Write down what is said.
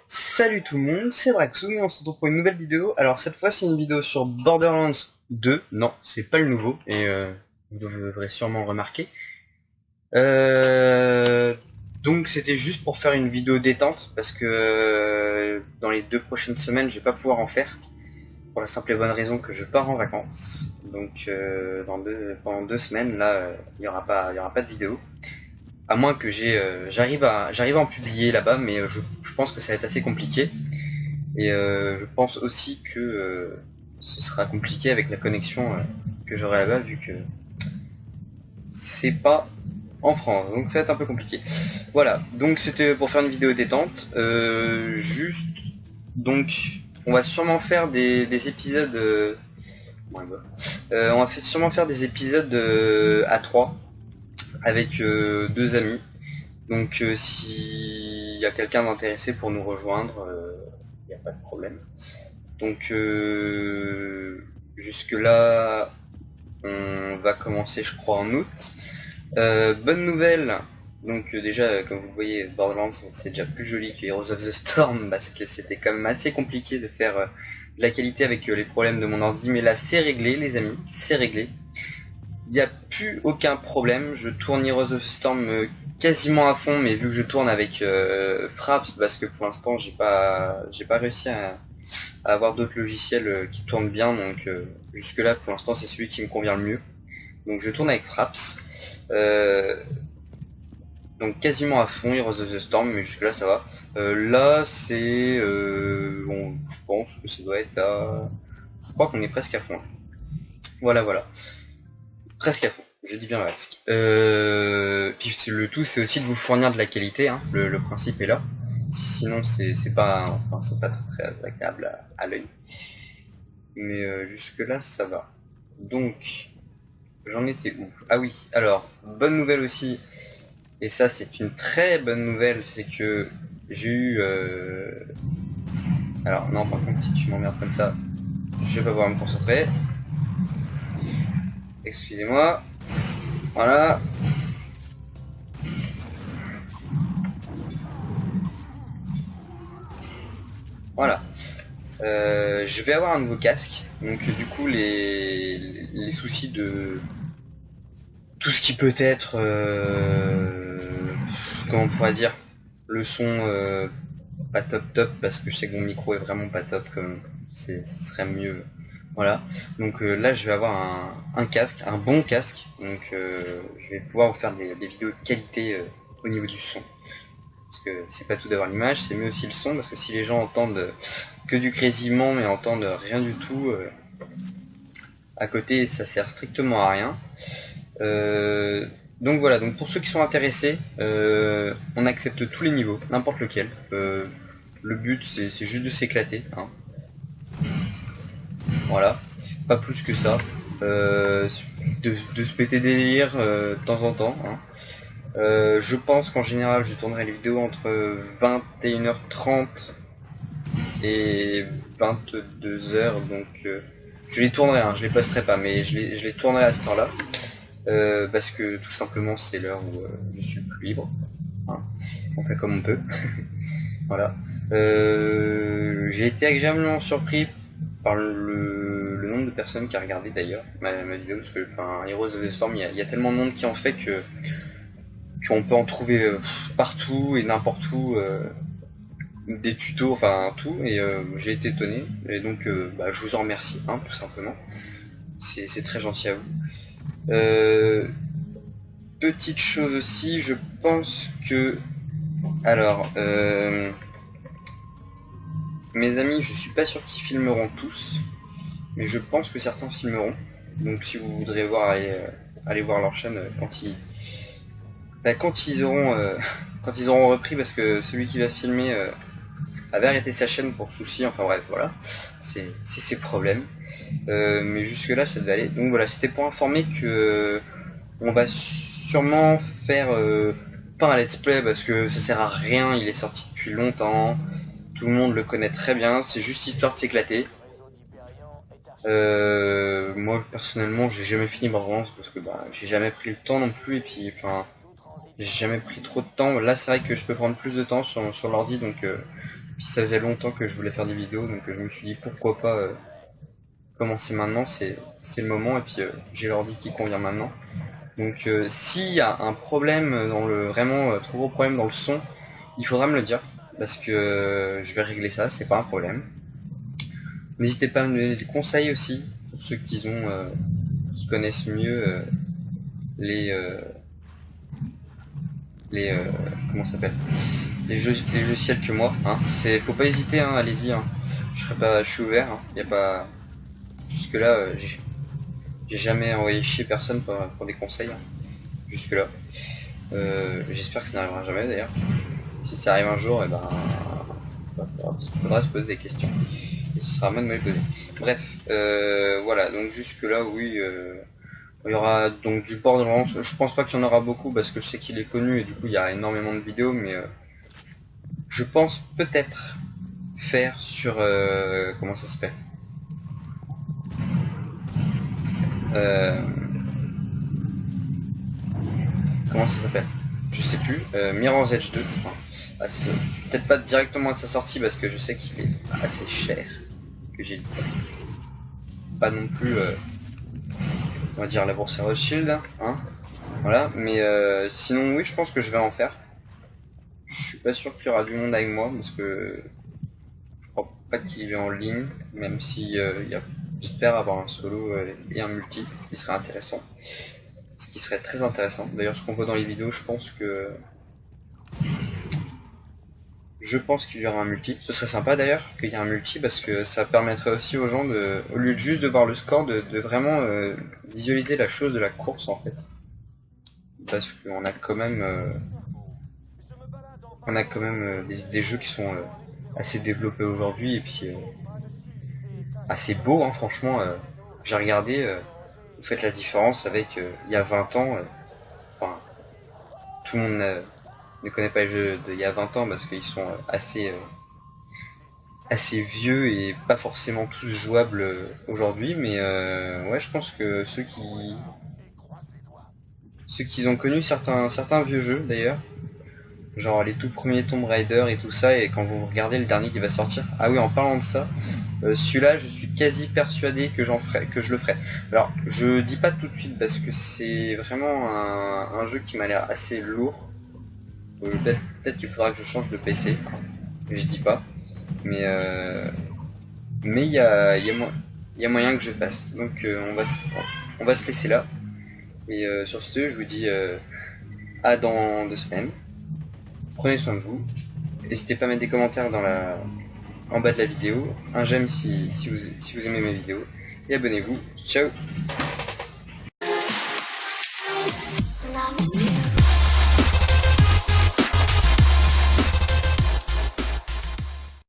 Salut tout le monde, c'est Braxou et on se retrouve pour une nouvelle vidéo. Alors cette fois c'est une vidéo sur Borderlands 2, non c'est pas le nouveau et vous devrez sûrement remarquer. Donc c'était juste pour faire une vidéo détente parce que dans les 2 prochaines semaines je vais pas pouvoir en faire. Pour la simple et bonne raison que je pars en vacances. Donc pendant 2 semaines là il y aura pas de vidéo. À moins que j'arrive à en publier là-bas, mais je pense que ça va être assez compliqué. Et je pense aussi que ce sera compliqué avec la connexion que j'aurai là-bas, vu que c'est pas en France, donc ça va être un peu compliqué. Voilà, donc c'était pour faire une vidéo détente. Donc on va sûrement faire des épisodes... on va sûrement faire des épisodes à 3. Avec 2 amis. Donc s'il y a quelqu'un d'intéressé pour nous rejoindre, il n'y a pas de problème. Donc jusque là on va commencer je crois en août. Bonne nouvelle, donc déjà comme vous le voyez Borderlands c'est déjà plus joli que Heroes of the Storm parce que c'était quand même assez compliqué de faire de la qualité avec les problèmes de mon ordi, mais là c'est réglé les amis, c'est réglé. Il n'y a plus aucun problème, je tourne Heroes of Storm quasiment à fond, mais vu que je tourne avec Fraps, parce que pour l'instant j'ai pas réussi à avoir d'autres logiciels qui tournent bien, donc jusque là pour l'instant c'est celui qui me convient le mieux. Donc je tourne avec Fraps, donc quasiment à fond Heroes of the Storm, mais jusque là ça va. Là c'est, bon, je pense que ça doit être à, je crois qu'on est presque à fond. Voilà. Presque à fond, je dis bien presque. Puis le tout c'est aussi de vous fournir de la qualité, hein. Le principe est là. Sinon c'est pas très agréable à l'œil. Mais jusque là ça va. Donc j'en étais où? Ah oui, alors bonne nouvelle aussi, et ça c'est une très bonne nouvelle, c'est que j'ai eu alors non par contre si tu m'emmerdes comme ça, je vais pas pouvoir me concentrer. Excusez-moi. Voilà. Voilà. Je vais avoir un nouveau casque. Donc du coup les soucis de tout ce qui peut être comment on pourrait dire, le son pas top parce que je sais que mon micro est vraiment pas top, comme ce serait mieux. Voilà, donc là je vais avoir un casque, un bon casque, donc je vais pouvoir vous faire des vidéos de qualité au niveau du son. Parce que c'est pas tout d'avoir l'image, c'est mieux aussi le son, parce que si les gens entendent que du grésillement mais entendent rien du tout à côté, ça sert strictement à rien. Donc voilà, donc pour ceux qui sont intéressés, on accepte tous les niveaux, n'importe lequel. Le but c'est juste de s'éclater, hein. Voilà, pas plus que ça. De se péter des délires de temps en temps, hein. Je pense qu'en général je tournerai les vidéos entre 21h30 et 22h, donc je les tournerai, hein, je les posterai pas, mais je les tournerai à cette heure là, parce que tout simplement c'est l'heure où je suis plus libre, hein. On fait comme on peut. Voilà. J'ai été agréablement surpris par le nombre de personnes qui a regardé d'ailleurs ma vidéo, parce que enfin, Heroes of the Storm, il y a tellement de monde qui en fait qu'on peut en trouver partout et n'importe où, des tutos, enfin tout, et j'ai été étonné, et donc je vous en remercie, hein, tout simplement, c'est très gentil à vous. Petite chose aussi, je pense que, alors mes amis, je suis pas sûr qu'ils filmeront tous, mais je pense que certains filmeront. Donc si vous voudrez voir, allez voir leur chaîne quand ils auront repris, parce que celui qui va filmer avait arrêté sa chaîne pour souci, enfin bref, voilà, c'est ses problèmes. Mais jusque là ça devait aller. Donc voilà, c'était pour informer que on va sûrement faire pas un let's play parce que ça sert à rien, il est sorti depuis longtemps. Tout le monde le connaît très bien, c'est juste histoire de s'éclater. Moi personnellement j'ai jamais fini Borderlands parce que bah, j'ai jamais pris le temps non plus et puis enfin j'ai jamais pris trop de temps. Là c'est vrai que je peux prendre plus de temps sur l'ordi donc puis ça faisait longtemps que je voulais faire des vidéos donc je me suis dit pourquoi pas commencer maintenant, c'est le moment et puis j'ai l'ordi qui convient maintenant. Donc s'il y a un problème dans le vraiment trop gros problème dans le son, il faudra me le dire parce que je vais régler ça, c'est pas un problème. N'hésitez pas à me donner des conseils aussi pour ceux qui connaissent mieux les comment ça s'appelle les logiciels que moi. Hein. Faut pas hésiter, hein, allez-y. Hein. Je suis ouvert. Hein. Y a pas jusque là, j'ai jamais envoyé chier personne pour des conseils. Hein. Jusque là. J'espère que ça n'arrivera jamais d'ailleurs. Si ça arrive un jour, et ben, faudra se poser des questions. Et ce sera à moi de me les poser. Bref, voilà, donc jusque là, oui, il y aura donc du Borderlands. Je pense pas qu'il y en aura beaucoup parce que je sais qu'il est connu et du coup il y a énormément de vidéos, mais je pense peut-être faire sur comment ça s'appelle comment ça s'appelle je sais plus, Mirror's Edge 2. Enfin, peut-être pas directement à sa sortie parce que je sais qu'il est assez cher, que j'ai pas non plus on va dire la bourse à Rothschild, hein, voilà, mais sinon oui je pense que je vais en faire. Je suis pas sûr qu'il y aura du monde avec moi parce que je crois pas qu'il est en ligne, même si j'espère avoir un solo et un multi, ce qui serait intéressant. Ce qui serait très intéressant. D'ailleurs, ce qu'on voit dans les vidéos, je pense qu'il y aura un multi. Ce serait sympa d'ailleurs qu'il y ait un multi parce que ça permettrait aussi aux gens au lieu de juste de voir le score, de vraiment visualiser la chose de la course en fait. Parce qu'on a quand même des jeux qui sont assez développés aujourd'hui et puis assez beaux, hein, franchement. J'ai regardé, vous faites la différence avec il y a 20 ans. Enfin, tout le monde ne connaît pas les jeux d'il y a 20 ans parce qu'ils sont assez vieux et pas forcément tous jouables aujourd'hui, mais ouais, je pense que ceux qui ont connu certains vieux jeux d'ailleurs, genre les tout premiers Tomb Raider et tout ça, et quand vous regardez le dernier qui va sortir, ah oui, en parlant de ça, celui-là je suis quasi persuadé que je le ferai. Alors je dis pas tout de suite parce que c'est vraiment un jeu qui m'a l'air assez lourd. Peut-être qu'il faudra que je change de PC, je dis pas, mais il y a moyen que je fasse. Donc on va se laisser là. Et sur ce, je vous dis à dans 2 semaines. Prenez soin de vous. N'hésitez pas à mettre des commentaires en bas de la vidéo. Un j'aime si vous aimez mes vidéos. Et abonnez-vous. Ciao.